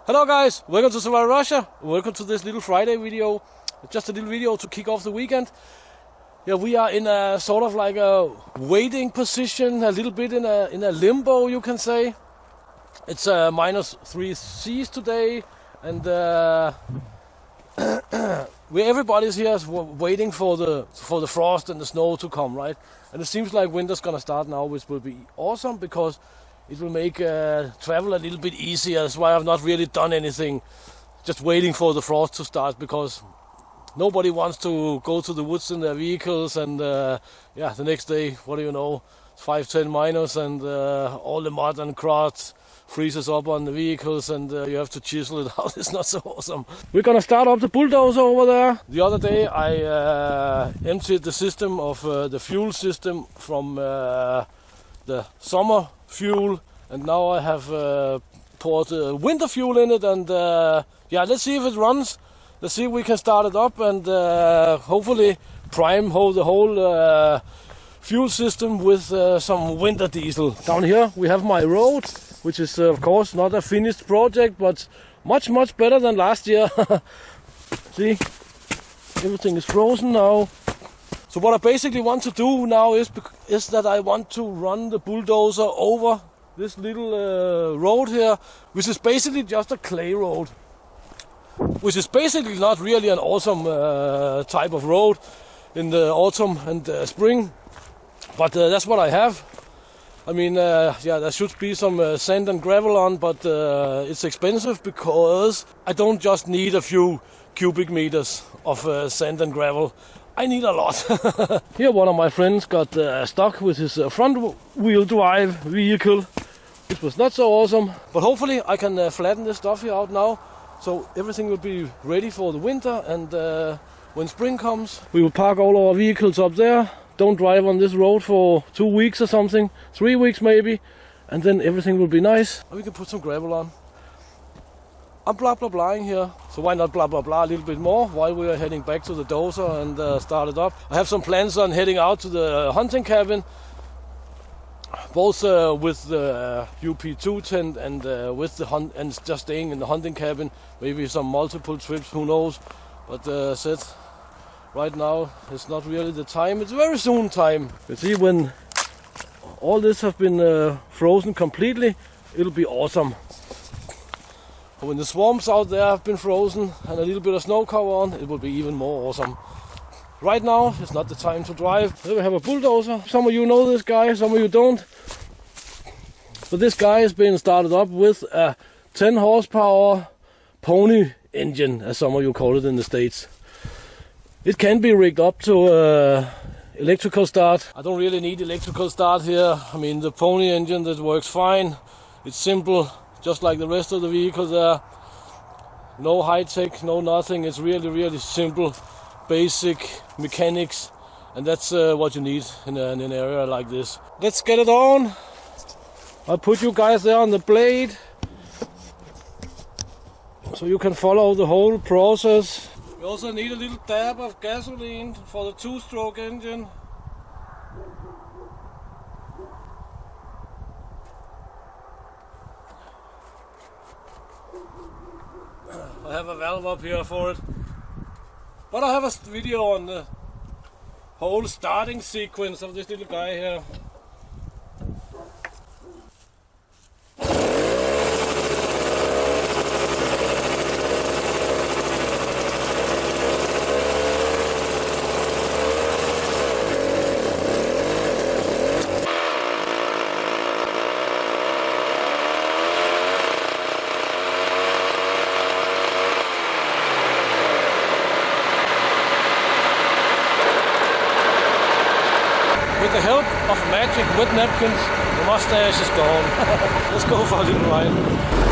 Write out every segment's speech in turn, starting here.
Hello guys, welcome to Survival Russia. Welcome to this little Friday video. Just a little video to kick off the weekend. Yeah, we are in a sort of like a waiting position, a little bit in a limbo, you can say. It's minus 3 C's today, and everybody's here is waiting for the frost and the snow to come, right? And it seems like winter's gonna start now, which will be awesome because it will make travel a little bit easier. That's why I've not really done anything. Just waiting for the frost to start because nobody wants to go to the woods in their vehicles and the next day, what do you know, 5-10 minus and all the mud and crud freezes up on the vehicles and you have to chisel it out. It's not so awesome. We're gonna start up the Bulldozer over there. The other day I emptied the system of the fuel system from the summer fuel, and now I have poured winter fuel in it, and let's see if it runs. Let's see if we can start it up and hopefully prime the whole fuel system with some winter diesel. Down here we have my road, which is of course not a finished project, but much better than last year. See, everything is frozen now. So what I basically want to do now is that I want to run the Bulldozer over this little road here, which is basically just a clay road, which is basically not really an awesome type of road in the autumn and spring, but that's what I have. I mean, there should be some sand and gravel on, but it's expensive because I don't just need a few cubic meters of sand and gravel. I need a lot. Here one of my friends got stuck with his front wheel drive vehicle. It was not so awesome, but hopefully I can flatten this stuff here out now, so everything will be ready for the winter, and when spring comes we will park all our vehicles up there, don't drive on this road for 2 weeks or something, 3 weeks maybe, and then everything will be nice and we can put some gravel on. I'm blah-blah-blahing here, so why not blah-blah-blah a little bit more while we are heading back to the dozer and start it up. I have some plans on heading out to the hunting cabin, both with the UP2 tent and with the hunt, and just staying in the hunting cabin, maybe some multiple trips, who knows. But right now it's not really the time, it's very soon time. You see, when all this has been frozen completely, it'll be awesome. When the swamps out there have been frozen and a little bit of snow cover on, it will be even more awesome. Right now, it's not the time to drive. Here we have a Bulldozer. Some of you know this guy, some of you don't. But this guy has been started up with a 10 horsepower pony engine, as some of you call it in the States. It can be rigged up to electrical start. I don't really need electrical start here. I mean, the pony engine, that works fine. It's simple, just like the rest of the vehicle there. No high tech, no nothing. It's really simple, basic mechanics, and that's what you need in an area like this. Let's get it on. I'll put you guys there on the blade so you can follow the whole process. We also need a little dab of gasoline for the 2-stroke engine. I have a valve up here for it, but I have a video on the whole starting sequence of this little guy here. With the help of magic wet napkins, the mustache is gone. Let's go for a little ride.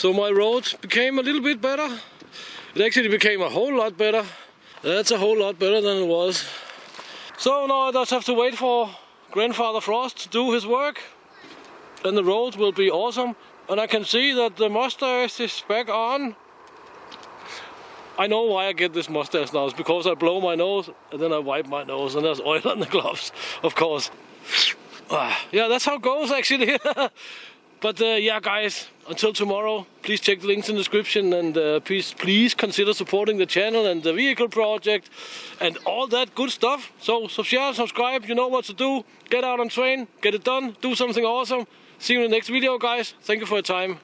So my road became a little bit better. It actually became a whole lot better. That's a whole lot better than it was. So now I just have to wait for Grandfather Frost to do his work. And the road will be awesome. And I can see that the mustache is back on. I know why I get this mustache now. It's because I blow my nose and then I wipe my nose and there's oil on the gloves, of course. Yeah, that's how it goes actually. But yeah, guys, until tomorrow, please check the links in the description and please consider supporting the channel and the vehicle project and all that good stuff. So share, subscribe, you know what to do. Get out and train, get it done, do something awesome. See you in the next video, guys. Thank you for your time.